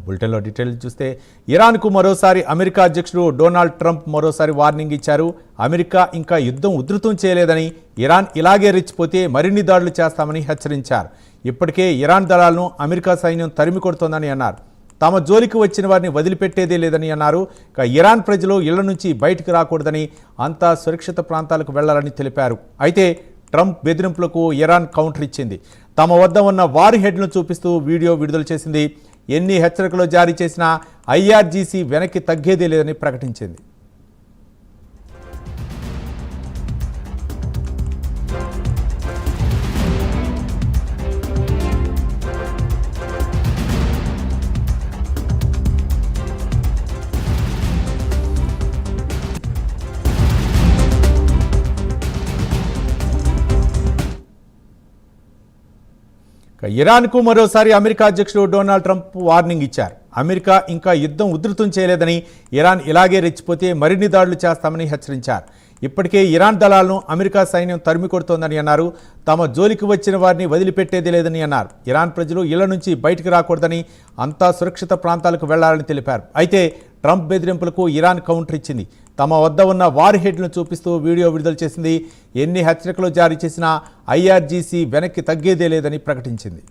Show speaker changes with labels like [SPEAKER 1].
[SPEAKER 1] బులెటిన్లో డీటెయిల్స్ చూస్తే ఇరాన్కు మరోసారి అమెరికా అధ్యక్షుడు డొనాల్డ్ ట్రంప్ మరోసారి వార్నింగ్ ఇచ్చారు. అమెరికా ఇంకా యుద్ధం ఉధృతం చేయలేదని, ఇరాన్ ఇలాగే రెచ్చిపోతే మరిన్ని దాడులు చేస్తామని హెచ్చరించారు. ఇప్పటికే ఇరాన్ దళాలను అమెరికా సైన్యం తరిమి కొడుతోందని అన్నారు. తమ జోలికి వచ్చిన వారిని వదిలిపెట్టేదే లేదని అన్నారు. ఇరాన్ ప్రజలు ఇళ్ల నుంచి బయటకు రాకూడదని, అంతా సురక్షిత ప్రాంతాలకు వెళ్లాలని తెలిపారు. అయితే ట్రంప్ బెదిరింపులకు ఇరాన్ కౌంటర్ ఇచ్చింది. తమ వద్ద ఉన్న వార్ హెడ్ను చూపిస్తూ వీడియో విడుదల చేసింది. ఎన్ని హెచ్చరికలు జారీ చేసినా ఐఆర్జీసీ వెనక్కి తగ్గేదే లేదని ప్రకటించింది. ఇరాన్కు మరోసారి అమెరికా అధ్యక్షుడు డొనాల్డ్ ట్రంప్ వార్నింగ్ ఇచ్చారు. అమెరికా ఇంకా యుద్ధం ఉధృతం చేయలేదని, ఇరాన్ ఇలాగే రెచ్చిపోతే మరిన్ని దాడులు చేస్తామని హెచ్చరించారు. ఇప్పటికే ఇరాన్ దళాలను అమెరికా సైన్యం తరిమి కొడుతోందని అన్నారు. తమ జోలికి వచ్చిన వారిని వదిలిపెట్టేది లేదని అన్నారు. ఇరాన్ ప్రజలు ఇళ్ల నుంచి బయటకు రాకూడదని, అంతా సురక్షిత ప్రాంతాలకు వెళ్లాలని తెలిపారు. అయితే ట్రంప్ బెదిరింపులకు ఇరాన్ కౌంటర్ ఇచ్చింది. తమ వద్ద ఉన్న వార్ హెడ్ను చూపిస్తూ వీడియో విడుదల చేసింది. ఎన్ని హెచ్చరికలు జారీ చేసినా ఐఆర్జీసీ వెనక్కి తగ్గేదే లేదని ప్రకటించింది.